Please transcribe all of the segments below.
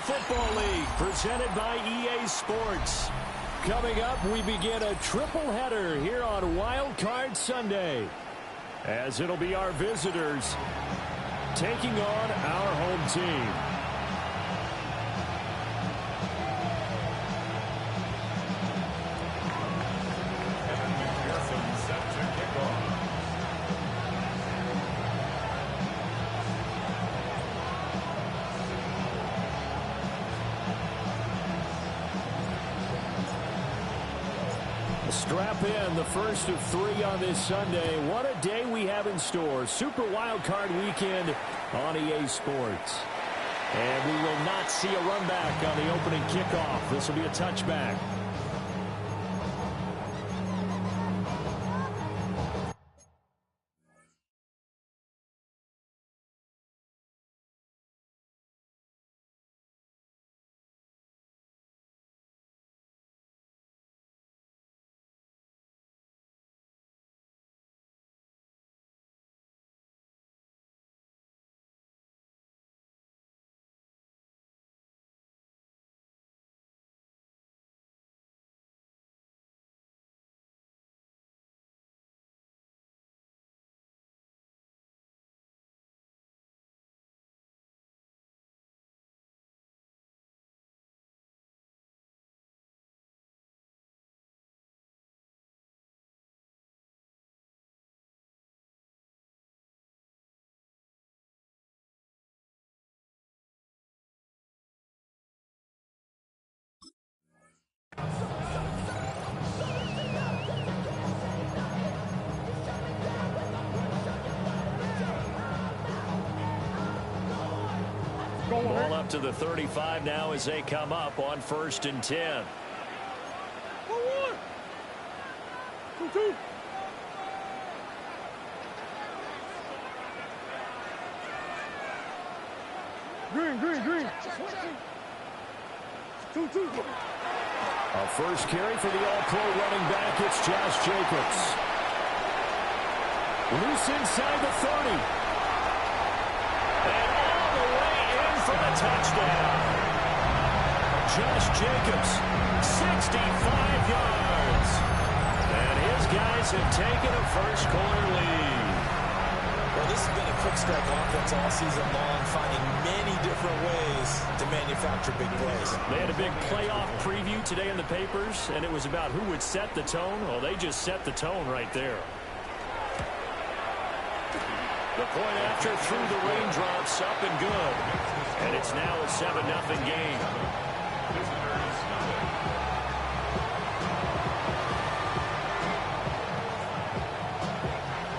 Football League, presented by EA Sports. Coming up, we begin a triple header here on Wildcard Sunday, as it'll be our visitors taking on our home team. Strap in, the first of 3 on this Sunday. What a day we have in store. Super Wildcard Weekend on EA Sports. And we will not see a run back on the opening kickoff. This will be a touchback. Ball up to the 35 now as they come up on 1st and 10. 2-2. Green. 2-2. A first carry for the All-Pro running back. It's Josh Jacobs. Loose inside the 30. And all the way in for the touchdown. Josh Jacobs, 65 yards. And his guys have taken a first-quarter lead. Well, this has been a quick strike offense all season long, finding many different ways to manufacture big plays. They had a big playoff preview today in the papers, and it was about who would set the tone. Well, they just set the tone right there. The point after through the raindrops, up and good. And it's now a 7-0 game.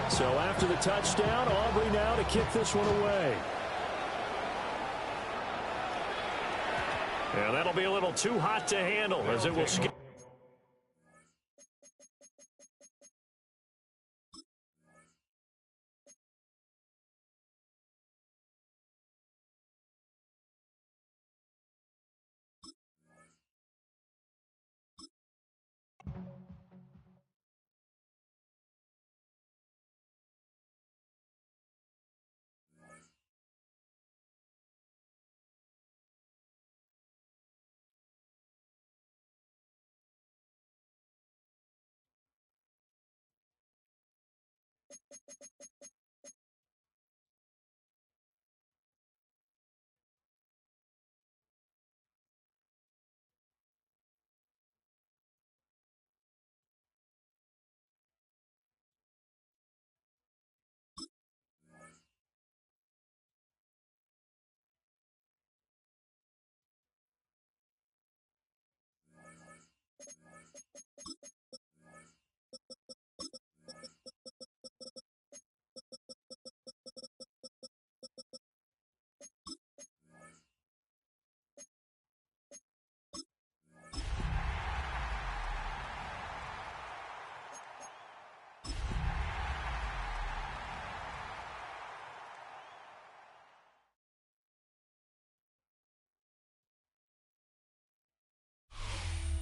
So after the touchdown, Aubrey now to kick this one away. And that'll be a little too hot to handle as it will skip.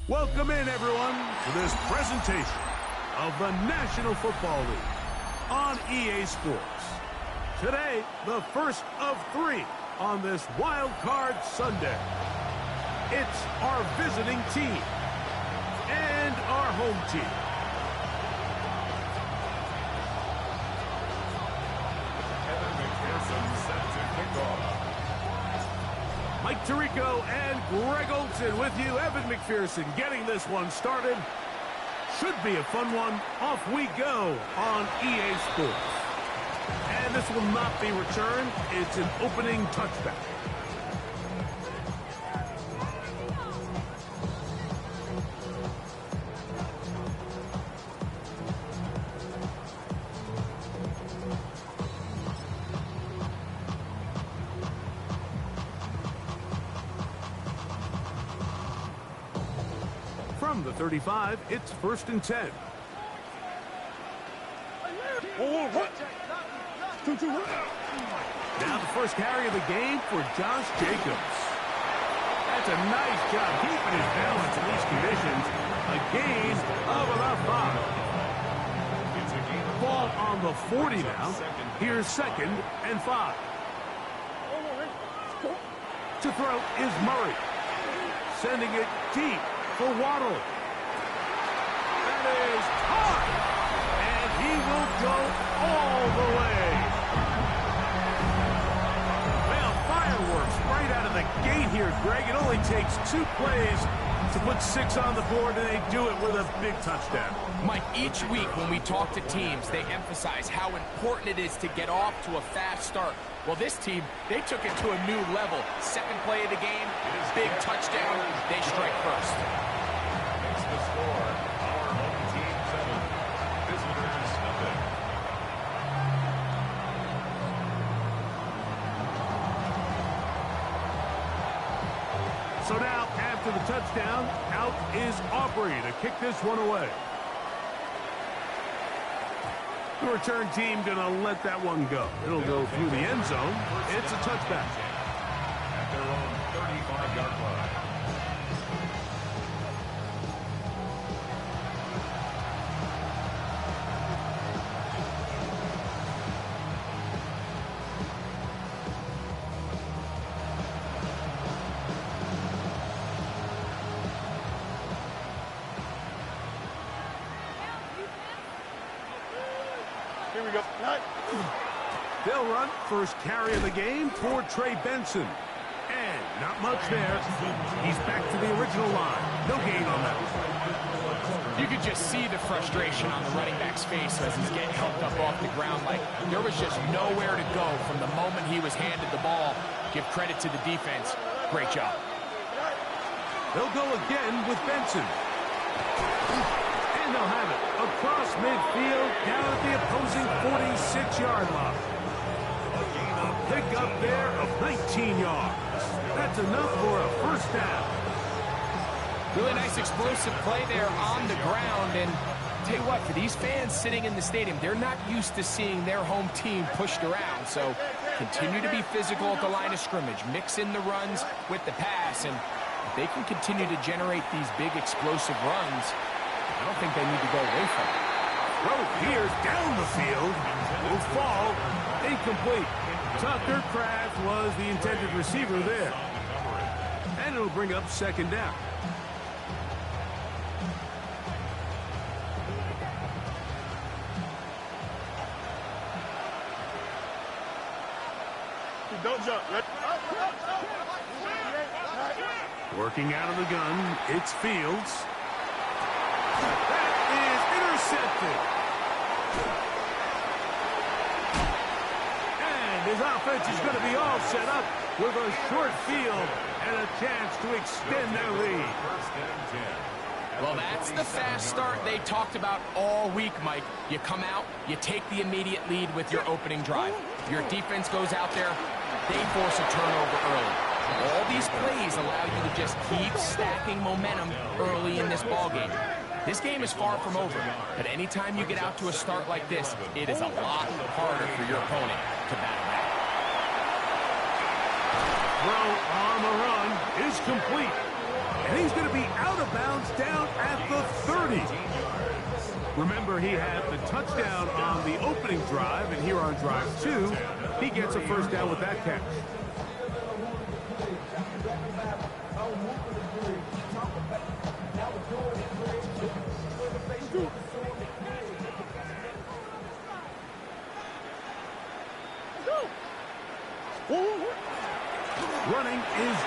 Welcome in, everyone, to this presentation of the National Football League on EA Sports. Today, the first of 3 on this Wild Card Sunday. it's our visiting team and our home team. Mike Tirico and Greg Olson with you. Evan McPherson getting this one started. Should be a fun one. Off we go on EA Sports. And this will not be returned. It's an opening touchback. From the 35, it's 1st and 10. Now the first carry of the game for Josh Jacobs. That's a nice job keeping his balance in these conditions. A gain of about 5. Ball on the 40 now. Here's 2nd and 5. To throw is Murray. Sending it deep for Waddle. That is caught. And he will go all the way. Well, fireworks right out of the gate here, Greg. It only takes 2 plays to put 6 on the board, and they do it with a big touchdown. Mike, each week when we talk to teams, they emphasize how important it is to get off to a fast start. Well, this team, they took it to a new level. 2nd play of the game, big touchdown. They strike first. Makes the score our home team 7, visitors nothing. So now, after the touchdown, out is Aubrey to kick this one away. The return team going to let that one go. It'll go through the end zone. It's a touchback. At their own 35-yard line. Here we go. They'll run first carry of the game for Trey Benson. And not much there. He's back to the original line. No gain on that. You could just see the frustration on the running back's face as he's getting helped up off the ground. Like there was just nowhere to go from the moment he was handed the ball. Give credit to the defense. Great job. They'll go again with Benson. And they'll have it across midfield down at the opposing 46-yard line. A pickup there of 19 yards. That's enough for a first down. Really nice explosive play there on the ground. And tell you what, for these fans sitting in the stadium, they're not used to seeing their home team pushed around. So continue to be physical at the line of scrimmage. Mix in the runs with the pass. And if they can continue to generate these big explosive runs, I don't think they need to go away from it. Throw here's down the field. Will fall. Incomplete. Tucker Kraft was the intended receiver there. And it'll bring up 2nd down. Don't jump. Working out of the gun, it's Fields. That is intercepted. And his offense is going to be all set up with a short field and a chance to extend their lead. Well, that's the fast start they talked about all week, Mike. You come out, you take the immediate lead with your opening drive. Your defense goes out there, they force a turnover early. All these plays allow you to just keep stacking momentum early in this ballgame. This game is far from over, but anytime you get out to a start like this, it is a lot harder for your opponent to battle back. Throw on the run is complete. And he's going to be out of bounds down at the 30. Remember, he had the touchdown on the opening drive, and here on drive 2, he gets a first down with that catch.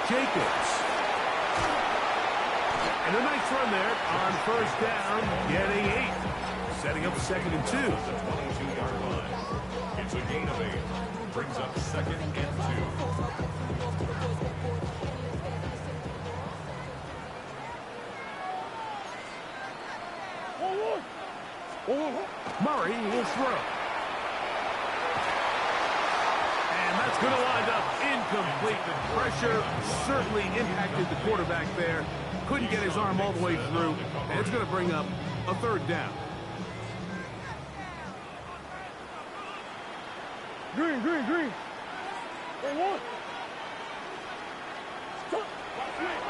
Jacobs. And a nice run there on first down, getting 8. Setting up 2nd and 2. The 22-yard line. It's a gain of 8. Brings up 2nd and 2. Murray will throw. And that's going to wind up incomplete. The pressure certainly impacted the quarterback there. Couldn't get his arm all the way through. And it's going to bring up a 3rd down. Green.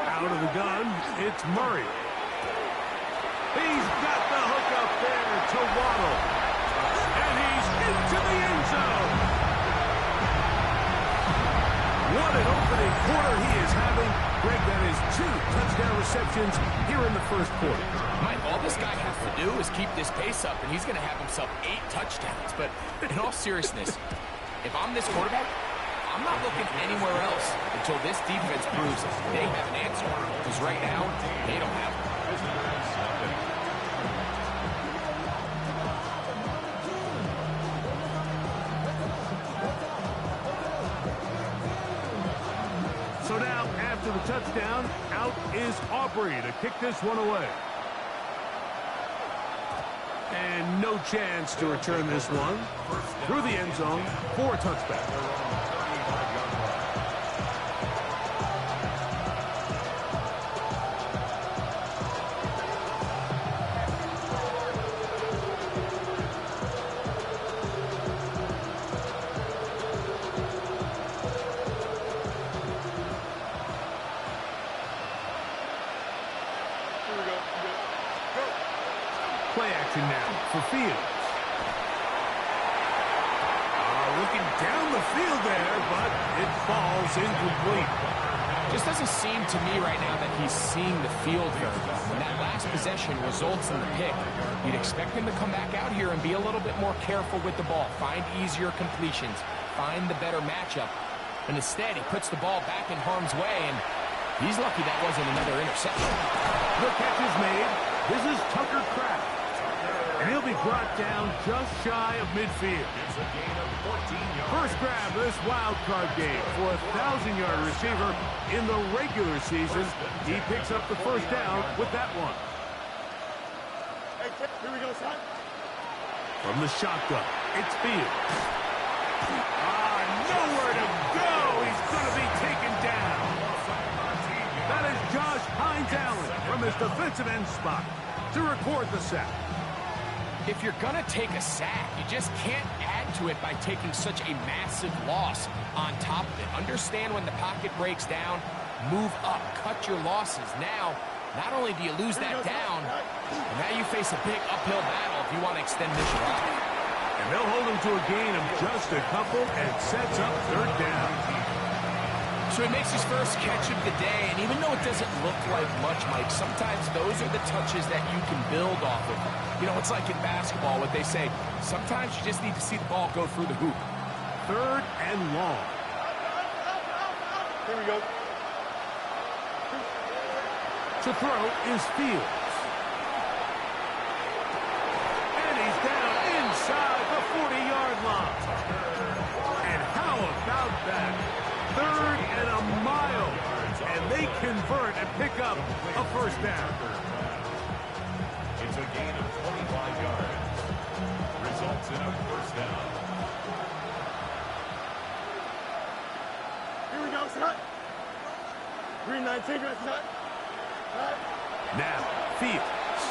Out of the gun, it's Murray. He's got the hook up there to Waddle. And he's into the end zone. What an opening quarter he is having. Greg, that is 2 touchdown receptions here in the first quarter. Mike, all this guy has to do is keep this pace up, and he's going to have himself 8 touchdowns. But in all seriousness, if I'm this quarterback, I'm not looking anywhere else until this defense proves they have an answer. Because right now, they don't have one. So now, after the touchdown, out is Aubrey to kick this one away. And no chance to return this one. Through the end zone for a touchback. Play action now for Fields. Looking down the field there, but it falls incomplete. Just doesn't seem to me right now that he's seeing the field very well. When that last possession results in the pick, you'd expect him to come back out here and be a little bit more careful with the ball, find easier completions, find the better matchup. And instead, he puts the ball back in harm's way, and he's lucky that wasn't another interception. The catch is made. This is Tucker Kraft. And he'll be brought down just shy of midfield. It's a gain of 14 yards. First grab of this wild card game for a 1,000-yard receiver in the regular season. He picks up the first down with that one. Hey, here we go, son. From the shotgun, it's Fields. Nowhere to go. He's going to be taken down. That is Josh Hines Allen from his defensive end spot to record the sack. If you're going to take a sack, you just can't add to it by taking such a massive loss on top of it. Understand when the pocket breaks down, move up, cut your losses. Now, not only do you lose that down, but now you face a big uphill battle if you want to extend this drive. And they'll hold him to a gain of just a couple and sets up 3rd down. So he makes his first catch of the day, and even though it doesn't look like much, Mike, sometimes those are the touches that you can build off of. You know, it's like in basketball, what they say, sometimes you just need to see the ball go through the hoop. 3rd and long. Here we go. To throw is Fields. And he's down inside the 40-yard line. And how about that? 3rd and a mile. And they convert and pick up a first down. It's a gain of 25 yards. Results in a first down. Here we go, son. Green 19, right, son. Right. Now, Fields.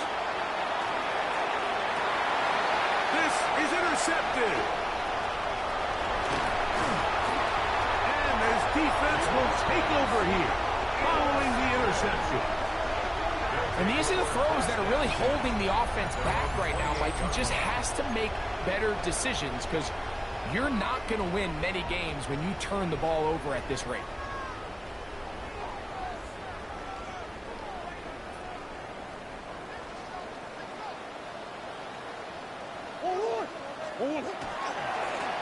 This is intercepted. And his defense will take over here following the interception. And these are the throws that are really holding the offense back right now, Mike. He just has to make better decisions because you're not going to win many games when you turn the ball over at this rate.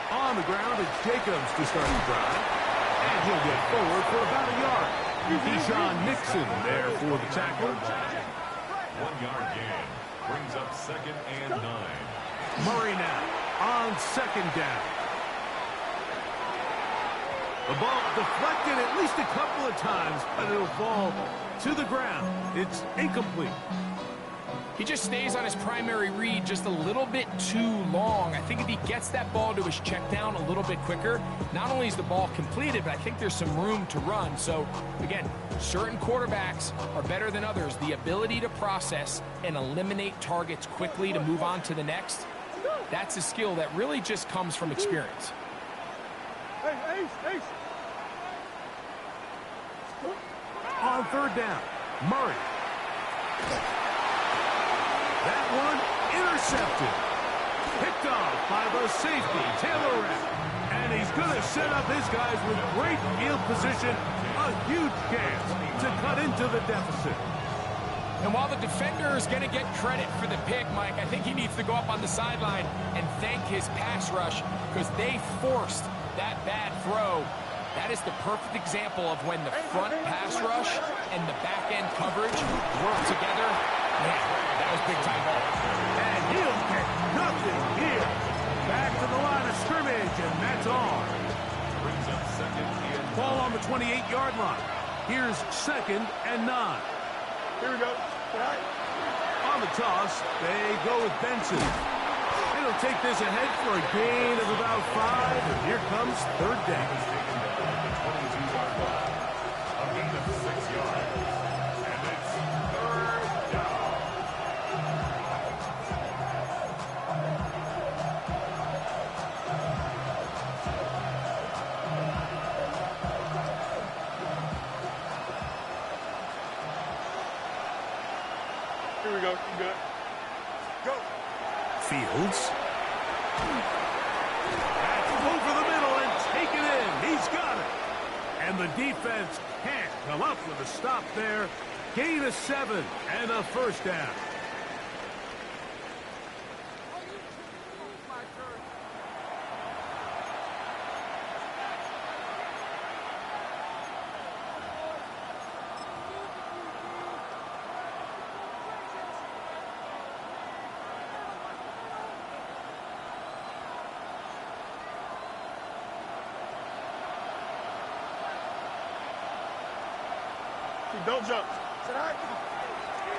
On the ground, it's Jacobs to start the drive. And he'll get forward for about a yard. Keyshawn Nixon there for the tackle. 1-yard gain. Brings up 2nd and 9. Murray now on 2nd down. The ball deflected at least a couple of times, but it'll fall to the ground. It's incomplete. He just stays on his primary read just a little bit too long. I think if he gets that ball to his check down a little bit quicker, not only is the ball completed, but I think there's some room to run. So, again, certain quarterbacks are better than others. The ability to process and eliminate targets quickly to move on to the next, that's a skill that really just comes from experience. On 3rd down, Murray. That one intercepted. Picked off by the safety, Taylor Rapp. And he's going to set up his guys with great field position. A huge chance to cut into the deficit. And while the defender is going to get credit for the pick, Mike, I think he needs to go up on the sideline and thank his pass rush because they forced that bad throw. That is the perfect example of when the front pass rush and the back-end coverage work together. Man, that was big-time ball. And he'll get nothing here. Back to the line of scrimmage, and that's on. Brings up 2nd and 9. Ball on the 28-yard line. Here's 2nd and 9. Here we go. On the toss, they go with Benson. It'll take this ahead for a gain of about 5, and here comes 3rd down. 22-yard line. A gain of 6 yards. And it's 3rd down. Here we go. You good? Go. Fields. That's over the middle and taken in. He's got it. And the defense can't come up with a stop there. Gain of 7 and a 1st down. Don't jump.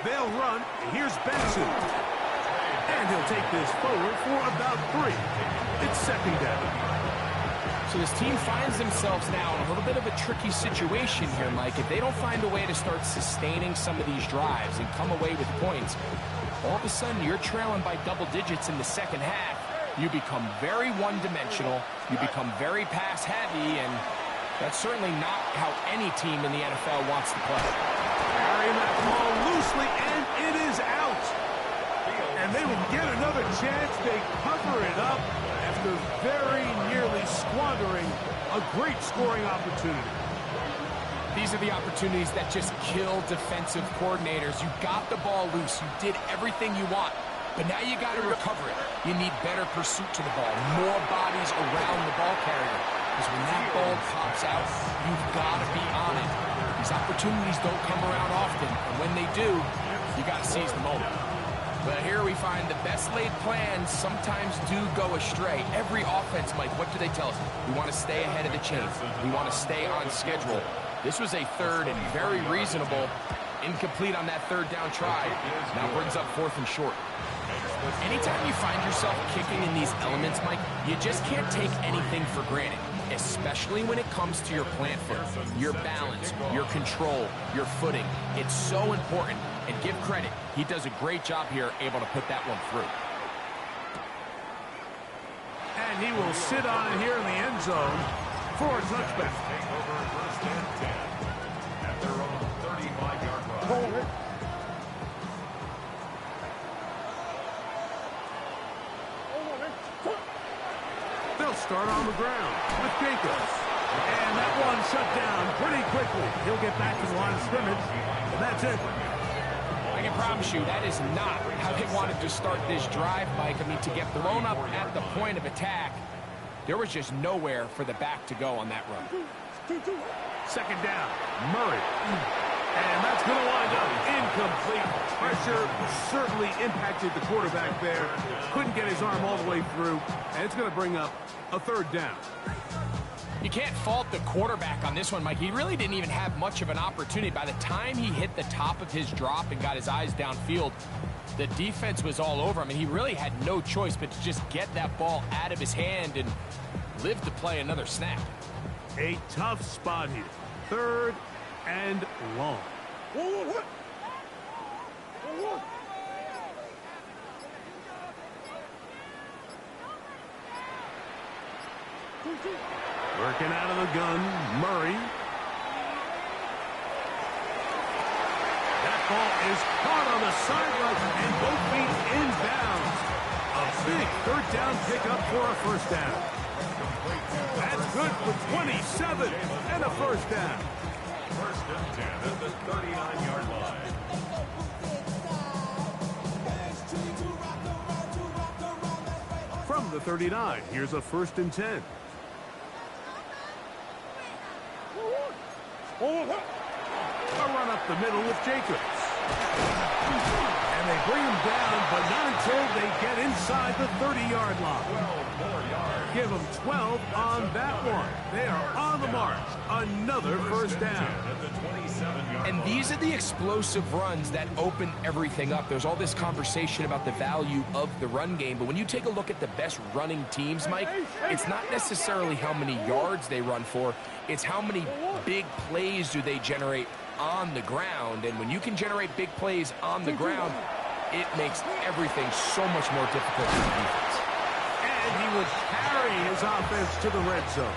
They'll run. Here's Benson. And he'll take this forward for about 3. It's 2nd down. So this team finds themselves now in a little bit of a tricky situation here, Mike. If they don't find a way to start sustaining some of these drives and come away with points, all of a sudden you're trailing by double digits in the second half. You become very one-dimensional. You become very pass-heavy, and that's certainly not how any team in the NFL wants to play. Carrying that ball loosely, and it is out. And they will get another chance. They cover it up after very nearly squandering a great scoring opportunity. These are the opportunities that just kill defensive coordinators. You got the ball loose. You did everything you want. But now you got to recover it. You need better pursuit to the ball, more bodies around the ball carrier. Because when that ball pops out, you've got to be on it. These opportunities don't come around often, and when they do, you got to seize the moment. But here we find the best laid plans sometimes do go astray. Every offense, Mike, what do they tell us? We want to stay ahead of the chain. We want to stay on schedule. This was a 3rd and very reasonable. Incomplete on that 3rd down try. Now brings up 4th and short. Anytime you find yourself kicking in these elements, Mike, you just can't take anything for granted, especially when it comes to your plant foot, your balance, your control, your footing. It's so important, and give credit. He does a great job here, able to put that one through. And he will sit on it here in the end zone for a touchback. Take over 1st and 10 at their own 35-yard line. They'll start on the ground with Jacobs. And that one shut down pretty quickly. He'll get back to the line of scrimmage, and that's it. I can promise you that is not how they wanted to start this drive, Mike. I mean, to get thrown up at the point of attack, there was just nowhere for the back to go on that run. Second down. Murray. And that's going to wind up incomplete. Pressure certainly impacted the quarterback there. Couldn't get his arm all the way through. And it's going to bring up a third down. You can't fault the quarterback on this one, Mike. He really didn't even have much of an opportunity. By the time he hit the top of his drop and got his eyes downfield, the defense was all over him, and he really had no choice but to just get that ball out of his hand and live to play another snap. A tough spot here. Third and long. Working out of the gun, Murray. That ball is caught on the sideline and both feet inbounds. A big third down pickup for a first down. That's good for 27 and a first down. First and 10 at the 39-yard line. From the 39, here's a first and 10. A run up the middle with Jacobs. And they bring him down, but not until they get inside the 30-yard line. 12 more yards. Give them 12 on that one. They are on the march. Another first down. At the 27-yard And line. these are the explosive runs that open everything up. There's all this conversation about the value of the run game, but when you take a look at the best running teams, Mike, it's not necessarily how many yards they run for, it's how many big plays do they generate on the ground. And when you can generate big plays on the ground, it makes everything so much more difficult for the defense. And he would carry his offense to the red zone.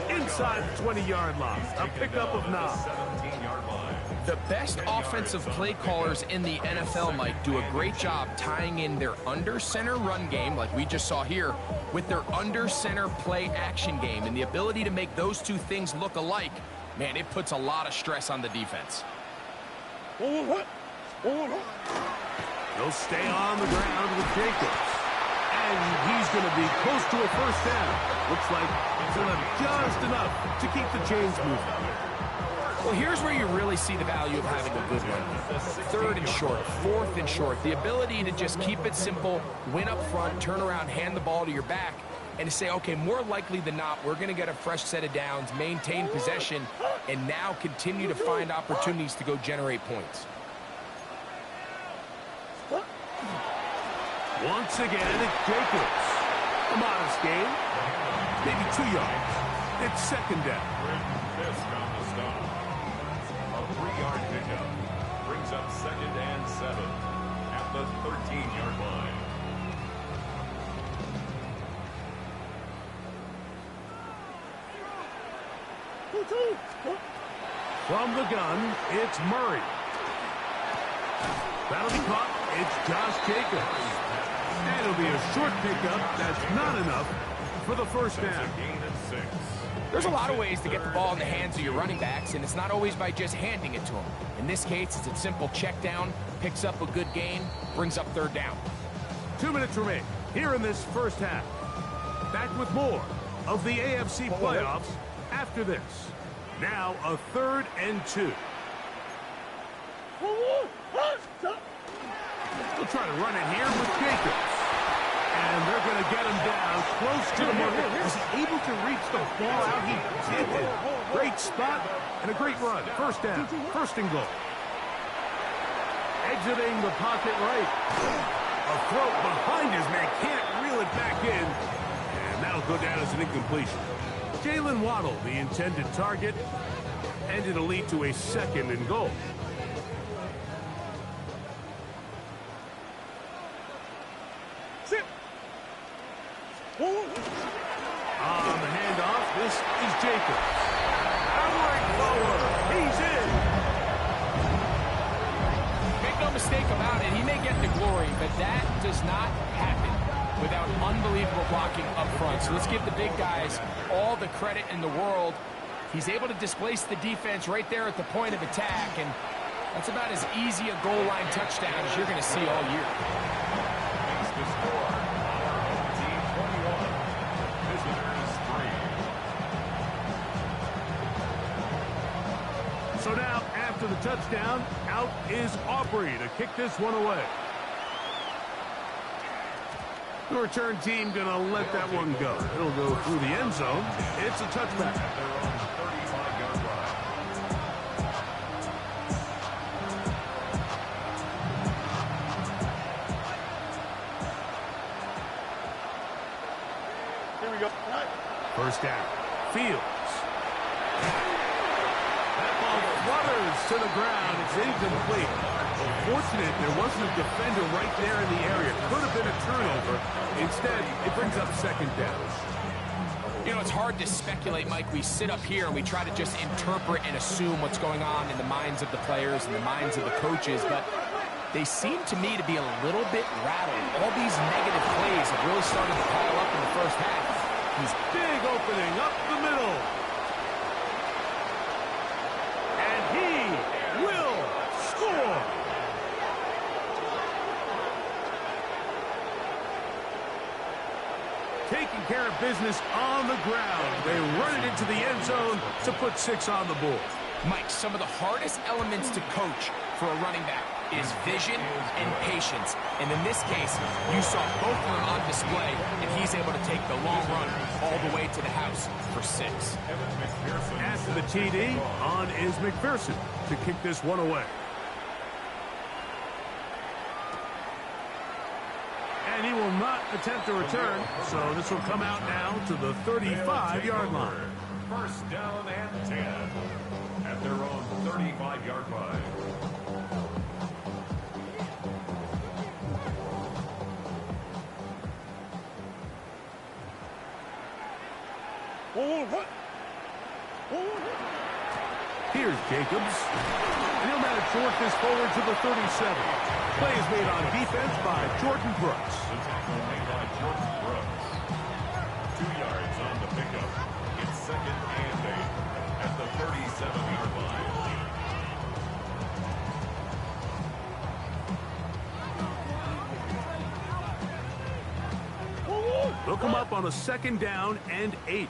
Inside the 20-yard line. A pickup of 9. 17-yard line. The best offensive play callers in the NFL, Mike, do a great job tying in their under-center run game, like we just saw here, with their under-center play-action game. And the ability to make those two things look alike, man, it puts a lot of stress on the defense. They'll stay on the ground with Jacobs. And he's going to be close to a first down. Looks like he'll have just enough to keep the chains moving. Well, here's where you really see the value of having a good run. Third and short, fourth and short. The ability to just keep it simple, win up front, turn around, hand the ball to your back, and to say, okay, more likely than not, we're going to get a fresh set of downs, maintain possession, and now continue to find opportunities to go generate points. Once again, it's Jacobs. A modest gain. Maybe 2 yards. It's second down. Fisk on the stop. A 3-yard pickup brings up second and 7 at the 13-yard line. From the gun, it's Murray. That'll be caught. It's Josh Jacobs. And it'll be a short pickup. That's not enough for the first That's down. a gain of 6. There's a lot of ways to get the ball in the hands of your running backs, and it's not always by just handing it to them. In this case, it's a simple check down, picks up a good gain, brings up third down. 2 minutes remain here in this first half. Back with more of the AFC playoffs after this. Now a 3rd and 2. They'll try to run it here with Jacobs. And they're going to get him down close to the marker. Was he able to reach the ball out? He did. Great spot and a great run. First down. First and goal. Exiting the pocket right. A throw behind his man. Can't reel it back in. And that'll go down as an incompletion. Jalen Waddle, the intended target. And it'll lead to a second and goal. On the handoff, this is Jacobs. Powering forward. He's in. Make no mistake about it, he may get the glory, but that does not happen without unbelievable blocking up front. So let's give the big guys all the credit in the world. He's able to displace the defense right there at the point of attack, and that's about as easy a goal line touchdown as you're going to see all year. Makes the score. Team 21. Visitors 3. up after the touchdown. Out is Aubrey to kick this one away. The return team going to let that one go. It'll go through the end zone. It's a touchback. At their own 35-yard line. Here we go. First down. Fields. That ball flutters to the ground. It's incomplete. Fortunate there wasn't a defender right there in the area. Could have been a turnover. Instead, it brings up second down. You know, it's hard to speculate, Mike. We sit up here and we try to just interpret and assume what's going on in the minds of the players and the minds of the coaches, but they seem to me to be a little bit rattled. All these negative plays have really started to pile up in the first half. He's big opening up the middle. And he will score. Taking care of business on the ground. They run it into the end zone to put 6 on the board. Mike, some of the hardest elements to coach for a running back is vision and patience. And in this case, you saw both of them on display, and he's able to take the long run all the way to the house for 6. After the TD, on is McPherson to kick this one away. And he will not attempt to return, so this will come out now to the 35-yard line. First down and 10 at their own 35-yard line. Here's Jacobs. And he'll manage to work this forward to the 37. Play is made on defense by Jordan Brooks. The tackle made by Jordan Brooks. 2 yards on the pickup. It's second and 8 at the 37-yard line. They'll come up on a second down and 8.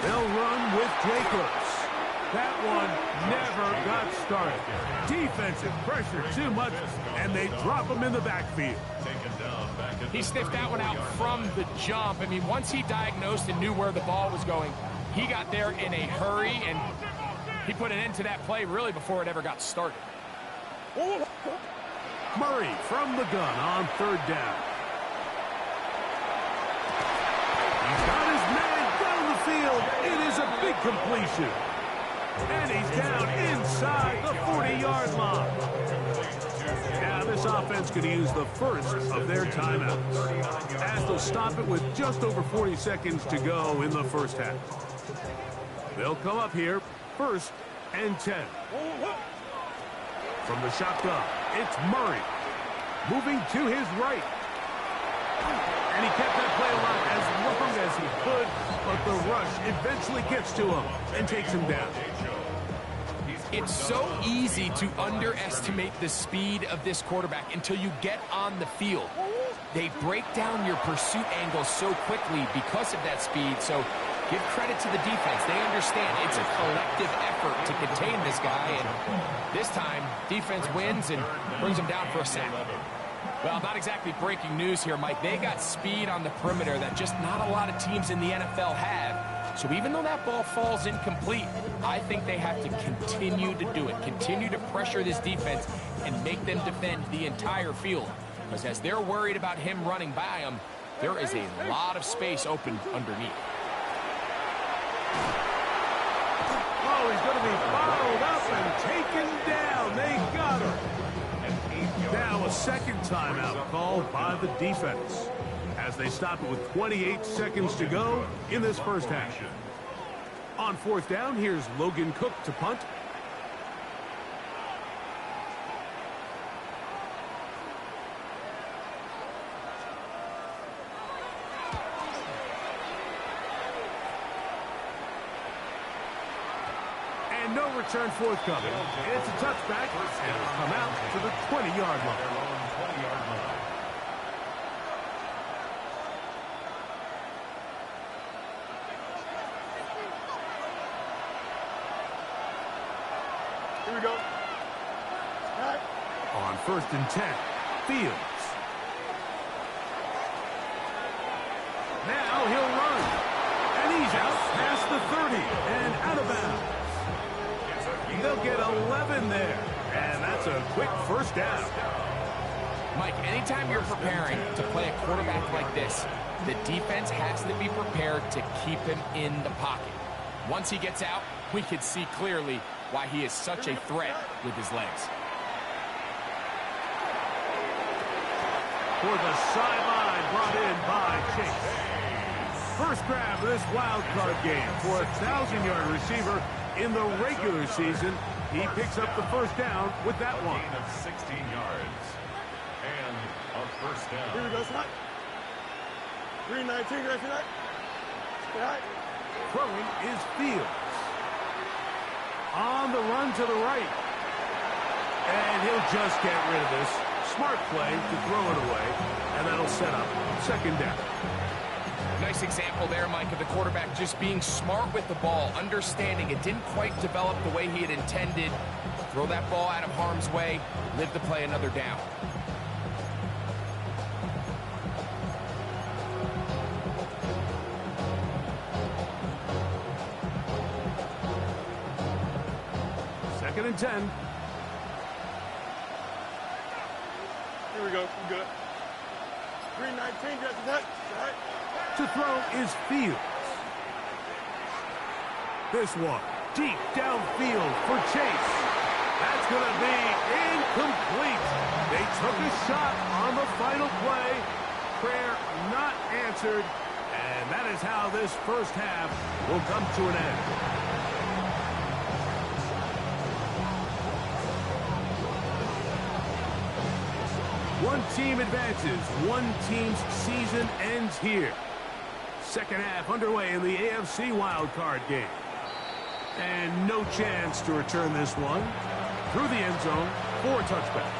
They'll run with Jacobs. That one never got started. Defensive pressure too much, and they drop him in the backfield. He sniffed that one out from the jump. I mean, once he diagnosed and knew where the ball was going, he got there in a hurry, and he put an end to that play really before it ever got started. Murray from the gun on third down. He's got his man down the field. It is a big completion. And he's down inside the 40-yard line. Now this offense could use the first of their timeouts, as they'll stop it with just over 40 seconds to go in the first half. They'll come up here, first and 10. From the shotgun, it's Murray. Moving to his right. And he kept that play alive as long as he could, but the rush eventually gets to him and takes him down. It's so easy to underestimate the speed of this quarterback until you get on the field. They break down your pursuit angle so quickly because of that speed, so give credit to the defense. They understand it's a collective effort to contain this guy, and this time, defense wins and brings him down for a sack. Well, not exactly breaking news here, Mike. They got speed on the perimeter that just not a lot of teams in the NFL have. So even though that ball falls incomplete, I think they have to continue to do it, continue to pressure this defense and make them defend the entire field. Because as they're worried about him running by them, there is a lot of space open underneath. Oh, he's going to be followed up and taken down. They got him. Now a second timeout called by the defense as they stop it with 28 seconds to go in this first half. On fourth down, here's Logan Cook to punt. And no return forthcoming. It's a touchback, and it'll come out to the 20-yard line. we go. Cut. On 1st and 10, Fields. Now he'll run. And he's out past the 30 and out of bounds. They'll get 11 there. And that's a quick first down. Mike, anytime you're preparing to play a quarterback like this, the defense has to be prepared to keep him in the pocket. Once he gets out, we can see clearly why he is such a threat with his legs. For the sideline, brought in by Chase. First grab of this wild card game for a 1,000-yard receiver in the regular season. He picks up the first down with that one. Gain of 16 yards. And a first down. Here we go, Scott. 319, right for that. Scott. Throwing is Fields. On the run to the right. And he'll just get rid of this. Smart play to throw it away. And that'll set up 2nd down. Nice example there, Mike, of the quarterback just being smart with the ball, understanding it didn't quite develop the way he had intended. Throw that ball out of harm's way, live to play another down. Second and 10. Here we go. We're good. 319, right for that. Scott. To throw is Fields. This one, deep downfield for Chase. That's going to be incomplete. They took a shot on the final play. Prayer not answered. And that is how this first half will come to an end. One team advances. One team's season ends here. Second half underway in the AFC wildcard game. And no chance to return this one. Through the end zone for a touchback.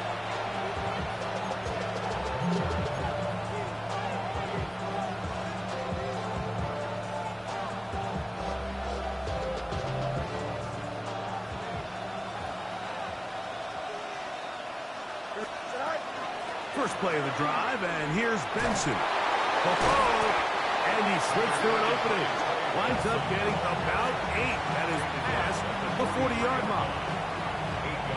First play of the drive, and here's Benson. And he slips through an opening. Winds up getting about 8. That is past the 40-yard line.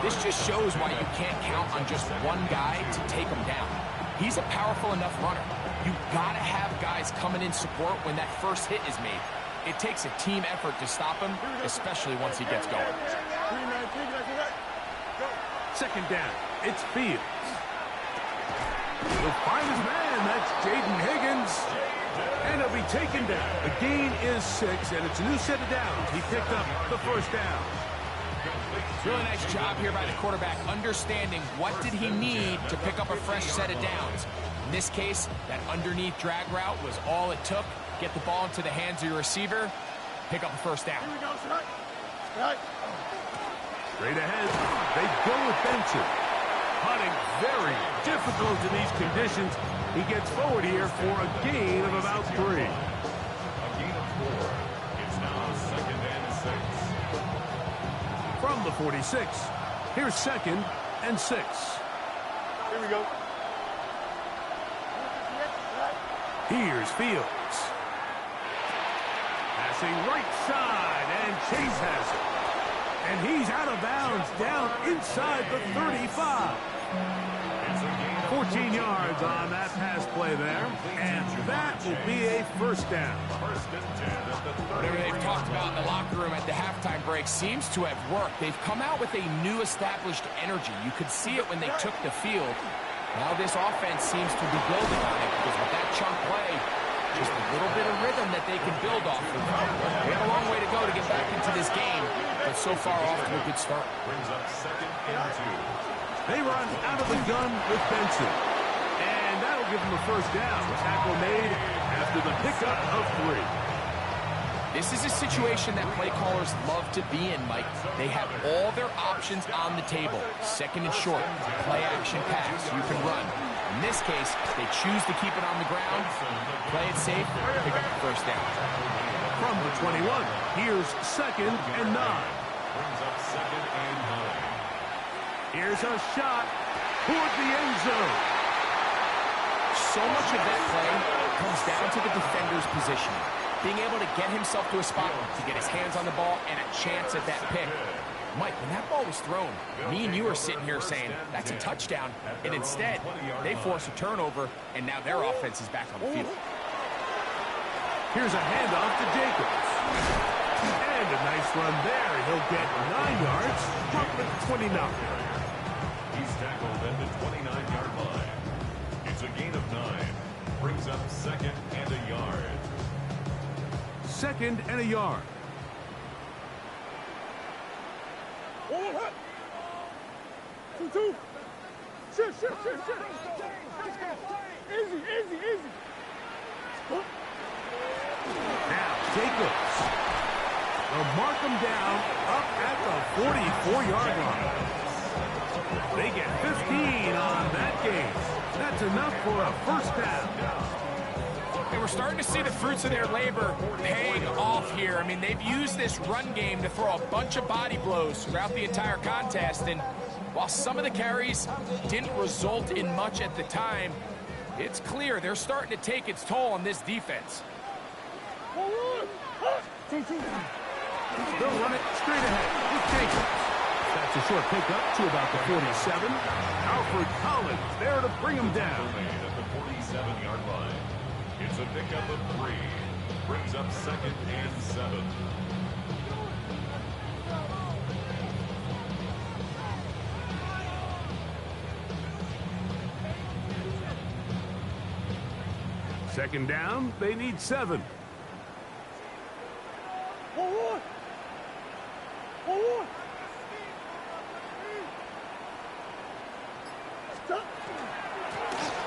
This just shows why you can't count on just one guy to take him down. He's a powerful enough runner. You've got to have guys coming in support when that first hit is made. It takes a team effort to stop him, especially once he gets going. 319, right for that. Go. Second down, it's Fields. He'll find his man. That's Jaden Higgins. And he'll be taken down. The gain is 6, and it's a new set of downs. He picked up the first down. Really nice job here by the quarterback, understanding what did he need to pick up a fresh set of downs. In this case, that underneath drag route was all it took. Get the ball into the hands of your receiver, pick up a first down. Here we go, Scott. Scott. Straight ahead, they go with Benson. Putting very difficult in these conditions. He gets forward here for a gain of about 3. A gain of 4. It's now 2nd and 6. From the 46, here's 2nd and 6. Here we go. Here's Fields. Passing right side, and Chase has it. And he's out of bounds, down inside the 35. 14 yards on that pass play there, and that will be a first down. Whatever they've talked about in the locker room at the halftime break seems to have worked. They've come out with a new established energy. You could see it when they took the field. Now this offense seems to be building on it because with that chunk play, just a little bit of rhythm that they can build off of. We have a long way to go to get back into this game, but so far off to a good start. Brings up 2nd and 2. They run out of the gun with Benson. And that'll give them a first down. Tackle made after the pickup of 3. This is a situation that play callers love to be in, Mike. They have all their options on the table. 2nd and short, play action pass, you can run. In this case, they choose to keep it on the ground, play it safe, pick up the first down. From the 21, here's 2nd and 9. Brings up second and 9. Here's a shot toward the end zone. So much of that play comes down to the defender's position. Being able to get himself to a spot to get his hands on the ball and a chance at that pick. Mike, when that ball was thrown, me and you are sitting here saying, that's a touchdown. And instead, they force a turnover, and now their offense is back on the field. Here's a handoff to Jacobs. And a nice run there. He'll get 9 yards. Up at 29. He's tackled at the 29-yard line. It's a gain of 9. Brings up second and a yard. Second and a yard. Two. Shit. Easy. Now, Jacobs. They'll mark him down up at the 44-yard line. They get 15 on that game. That's enough for a first down. And we're starting to see the fruits of their labor paying off here. I mean, they've used this run game to throw a bunch of body blows throughout the entire contest. And while some of the carries didn't result in much at the time, it's clear they're starting to take its toll on this defense. They'll run it straight ahead with Jacobs. That's a short pickup to about the 47. Alfred Collins there to bring him down. At the 47-yard line. It's a pickup of 3. Brings up second and 7. Second down, they need 7.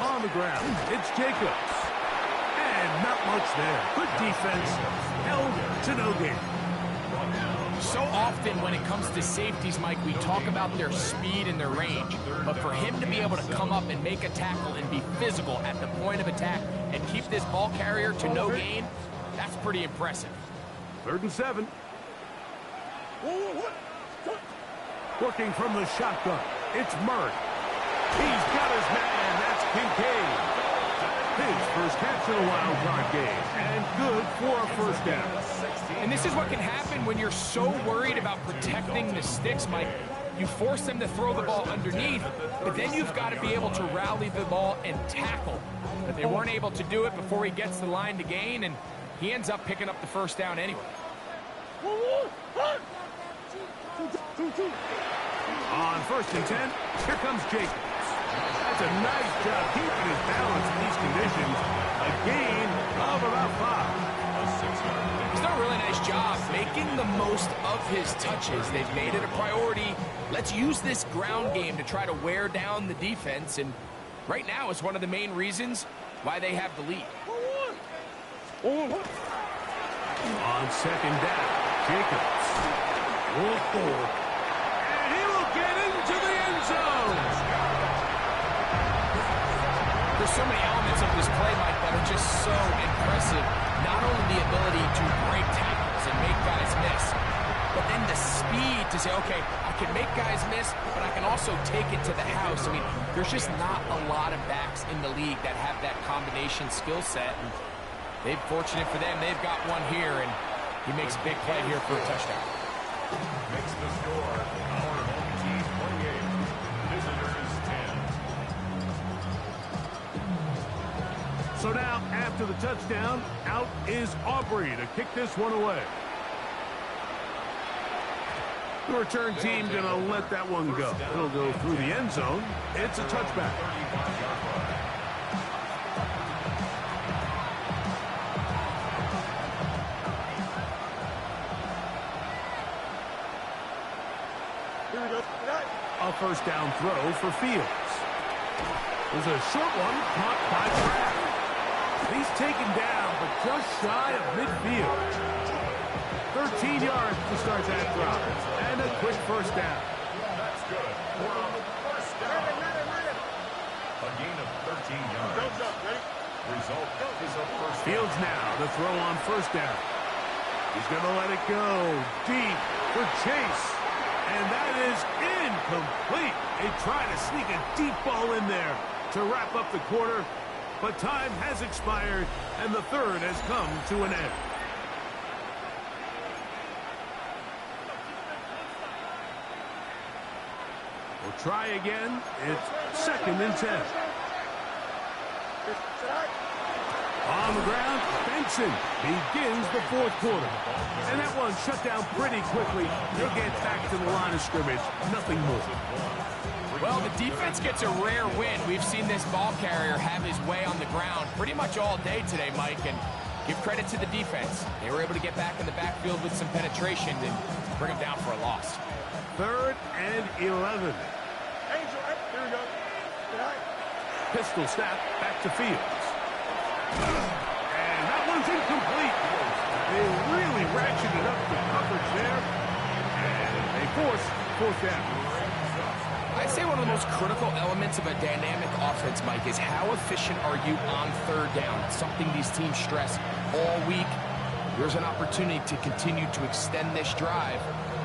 On the ground, it's Jacobs. And not much there. Good defense, held to no gain. So often when it comes to safeties, Mike, we talk about their speed and their range. But for him to be able to come up and make a tackle and be physical at the point of attack and keep this ball carrier to no gain, that's pretty impressive. 3rd and 7. Working from the shotgun, it's Murray. He's got his man, that's Kincaid. His first catch in a wild card game, and good for a first down. And this is what can happen when you're so worried about protecting the sticks, Mike. You force them to throw the ball underneath, but then you've got to be able to rally the ball and tackle. But they weren't able to do it before he gets the line to gain, and he ends up picking up the first down anyway. On 1st and 10, here comes Jacobs. That's a nice job keeping his balance in these conditions. A gain of about 5. He's done a really nice job making the most of his touches. They've made it a priority. Let's use this ground game to try to wear down the defense, and right now it's one of the main reasons why they have the lead. On 2nd down, Jacobs will forward. And he will get into the end zone. There's so many elements of this play, Mike, that are just so impressive. Not only the ability to break tackles and make guys miss, but then the speed to say, okay, I can make guys miss, but I can also take it to the house. I mean, there's just not a lot of backs in the league that have that combination skill set. And fortunate for them, they've got one here, and he makes a big play here for a touchdown. Makes the score. Our home team 28. Visitors 10. So now, after the touchdown, out is Aubrey to kick this one away. The return team going to let that one go. It'll go through the end zone. It's a touchback. A first down throw for Fields. There's a short one caught by Pratt. He's taken down, but just shy of midfield. 13 yards to start that drive. And a quick first down. That's good. We're on the first down. A gain of 13 yards. Result is a first down. Fields now to throw on first down. He's going to let it go deep for Chase. And that is incomplete. They try to sneak a deep ball in there to wrap up the quarter, but time has expired, and the third has come to an end. We'll try again. It's 2nd and 10. On the ground, Benson begins the fourth quarter. And that one shut down pretty quickly. They get back to the line of scrimmage. Nothing more. Well, the defense gets a rare win. We've seen this ball carrier have his way on the ground pretty much all day today, Mike. And give credit to the defense. They were able to get back in the backfield with some penetration and bring them down for a loss. 3rd and 11. Here we go. Pistol snap back to Fields. And that one's incomplete. They really ratcheted up the coverage there. And they force 4th down. I'd say one of the most critical elements of a dynamic offense, Mike, is how efficient are you on 3rd down? It's something these teams stress all week. There's an opportunity to continue to extend this drive.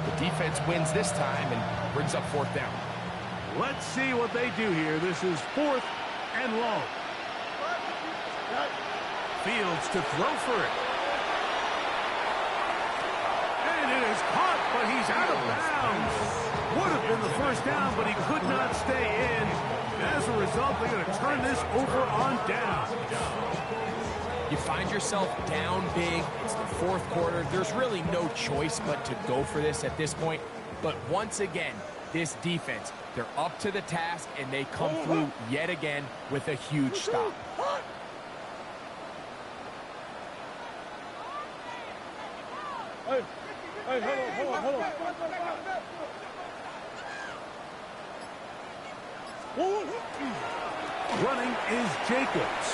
The defense wins this time and brings up 4th down. Let's see what they do here. This is 4th and long. Fields to throw for it. And it is caught, but he's out of bounds. Would have been the 1st down, but he could not stay in. As a result, they're going to turn this over on down. You find yourself down big. It's the 4th quarter. There's really no choice but to go for this at this point. But once again, this defense, they're up to the task, and they come through yet again with a huge stop. Hey, hold on. Running is Jacobs.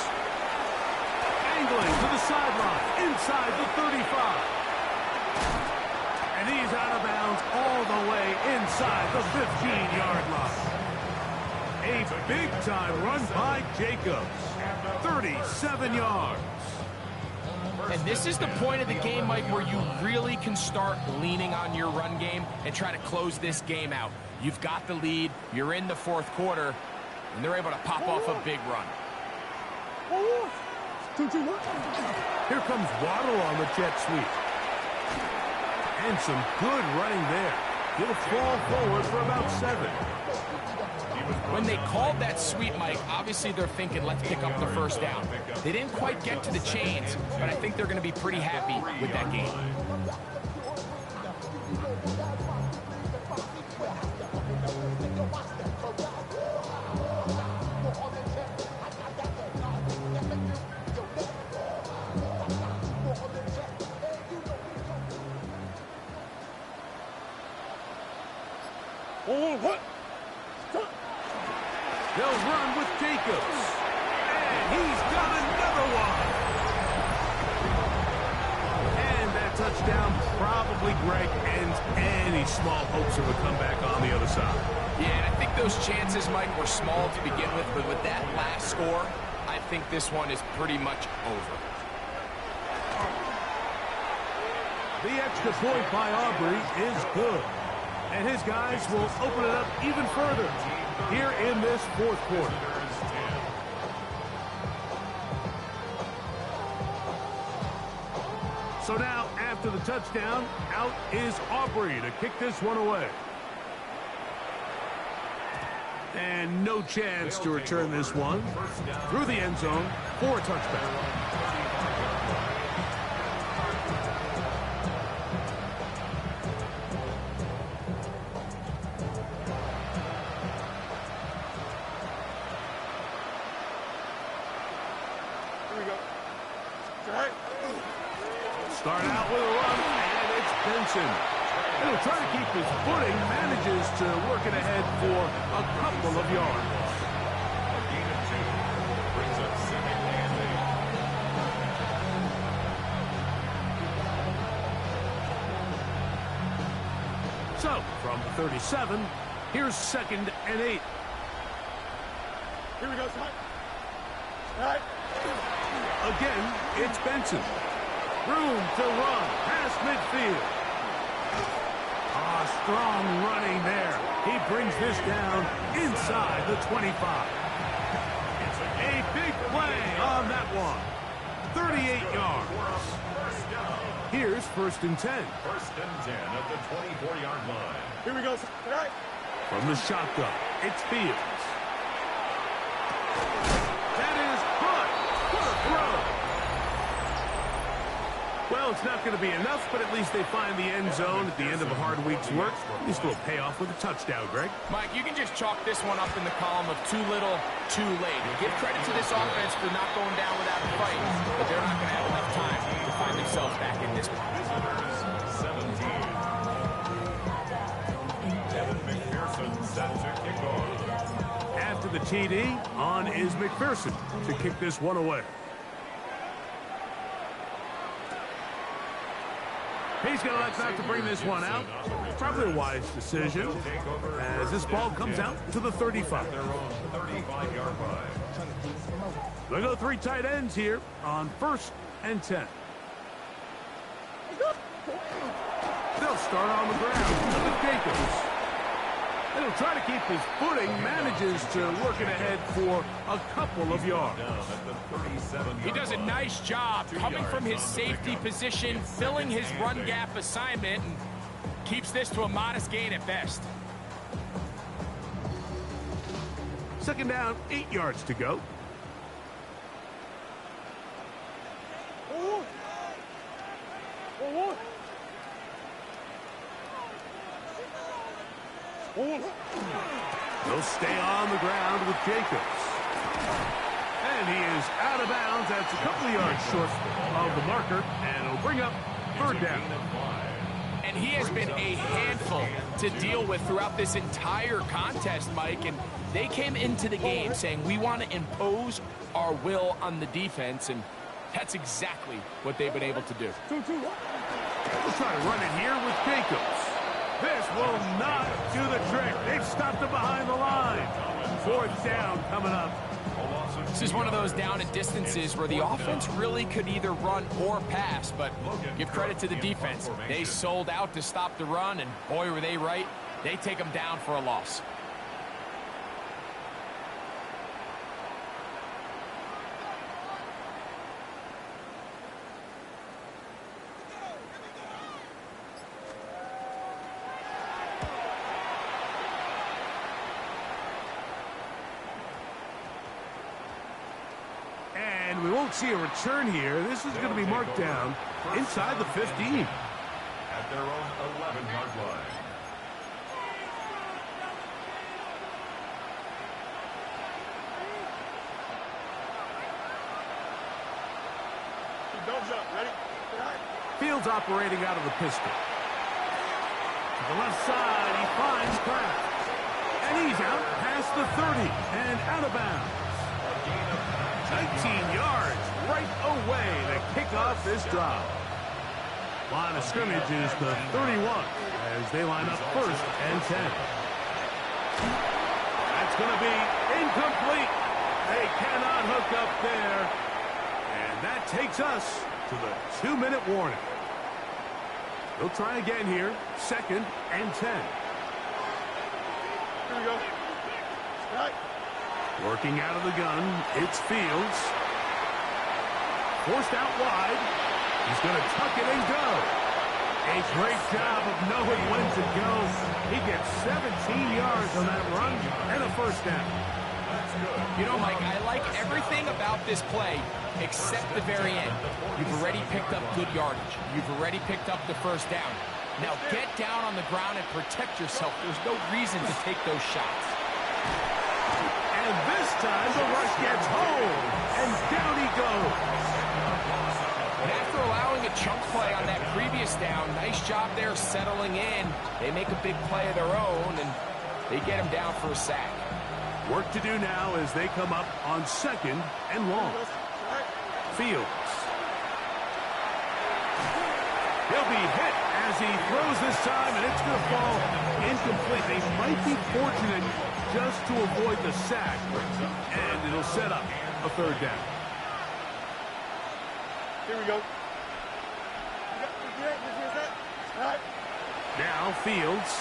Angling to the sideline, inside the 35. And he's out of bounds all the way inside the 15-yard line. A big-time run by Jacobs. 37 yards. And this is the point of the game, Mike, where you really can start leaning on your run game and try to close this game out. You've got the lead, you're in the 4th quarter, and they're able to pop off a big run. Here comes Waddle on the jet sweep. And some good running there. He'll fall forward for about 7. When they called that sweep, Mike, obviously they're thinking, let's pick up the 1st down. They didn't quite get to the chains, but I think they're going to be pretty happy with that game. They'll run with Jacobs. And he's got another one. And that touchdown probably, Greg, ends any small hopes of a comeback on the other side. Yeah, and I think those chances, Mike, were small to begin with, but with that last score, I think this one is pretty much over. The extra point by Aubrey is good. And his guys will open it up even further here in this 4th quarter. So now, after the touchdown, out is Aubrey to kick this one away. And no chance to return this one through the end zone for a touchback. Start out with a run, and it's Benson. And he'll try to keep his footing, manages to work it ahead for a couple of yards. A gain of 2 brings up 2nd and 8. So, from the 37, here's 2nd and 8. Here we go, son. Again, it's Benson. Room to run past midfield. Strong running there. He brings this down inside the 25. A big play on that one. 38 yards. Here's 1st and 10. 1st and 10 at the 24-yard line. Here we go. All right. From the shotgun, it's Fields. That is good. What a throw. Well, it's not going to be enough, but at least they find the end zone at the end of a hard week's work. At least will pay off with a touchdown, Greg. Mike, you can just chalk this one up in the column of too little, too late. Give credit to this offense for not going down without a fight, but they're not going to have enough time to find themselves back in this one. Visitors 17. Devin McPherson set to kick off. After the TD, on is McPherson to kick this one away. He's going to elect not to bring this one out. Probably a wise decision as this ball comes out to the 35. Their own 35-yard line. They go 3 tight ends here on 1st and 10. They'll start on the ground with Jacobs. And he'll try to keep his footing, manages to work it ahead for a couple of yards. He does a nice job coming from his safety position, filling his run gap assignment, and keeps this to a modest gain at best. 2nd down, 8 yards to go. They'll stay on the ground with Jacobs. And he is out of bounds. That's a couple of yards short of the marker, and it'll bring up 3rd down. And he has been a handful to deal with throughout this entire contest, Mike. And they came into the game saying, we want to impose our will on the defense, and that's exactly what they've been able to do. We'll try to run it here with Jacobs. This will not do the trick. They've stopped him behind the line. 4th down coming up. This is one of those down and distances where the offense really could either run or pass, but give credit to the defense. They sold out to stop the run, and boy, were they right. They take them down for a loss. We won't see a return here. This is going to be marked down inside the 15. At their own 11-yard line. Don't jump. Ready? Fields operating out of the pistol. To the left side, he finds Kraft. And he's out past the 30 and out of bounds. 19 yards right away to kick off this drive. Line of scrimmage is the 31 as they line up 1st and 10. That's going to be incomplete. They cannot hook up there. And that takes us to the 2-minute warning. They'll try again here. 2nd and 10. Here we go. Right. Working out of the gun, it's Fields. Forced out wide. He's going to tuck it and go. A great job of knowing when to go. He gets 17 yards on that run and a 1st down. You know, Mike, I like everything about this play except the very end. You've already picked up good yardage. You've already picked up the 1st down. Now get down on the ground and protect yourself. There's no reason to take those shots. And this time the rush gets home, and down he goes. And after allowing a chunk play on that previous down, nice job there settling in. They make a big play of their own, and they get him down for a sack. Work to do now as they come up on 2nd and long. Fields. He'll be hit as he throws this time, and it's going to fall incomplete. They might be fortunate just to avoid the sack, and it'll set up a 3rd down. Here we go. Now Fields.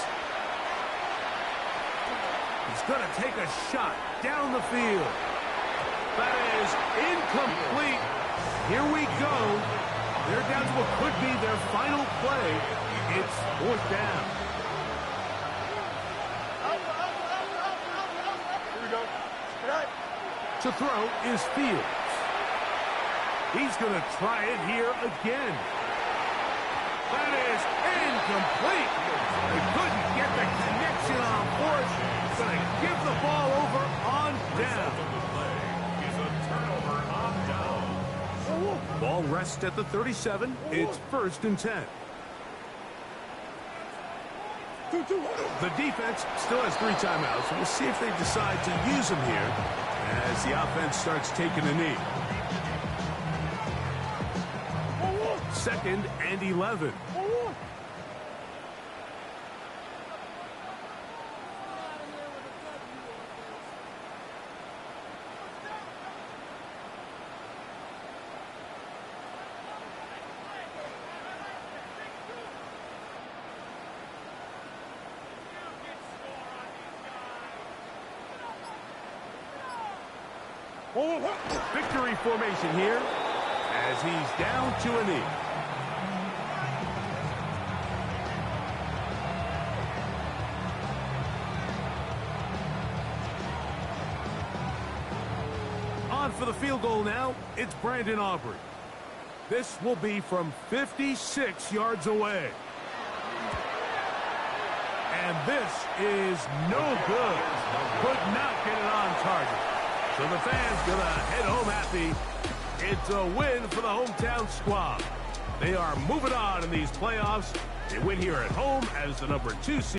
He's going to take a shot down the field. That is incomplete. Here we go. They're down to what could be their final play. It's fourth down. Here we go. To throw is Fields. He's going to try it here again. That is incomplete. They couldn't get the connection on fourth. He's going to give the ball over on down. Ball rests at the 37. It's 1st and 10. The defense still has 3 timeouts. We'll see if they decide to use them here as the offense starts taking a knee. 2nd and 11. Victory formation here as he's down to a knee. On for the field goal now, it's Brandon Aubrey. This will be from 56 yards away. And this is no good. Could not get it on target. So the fans gonna head home happy. It's a win for the hometown squad. They are moving on in these playoffs. They win here at home as the number 2 seed.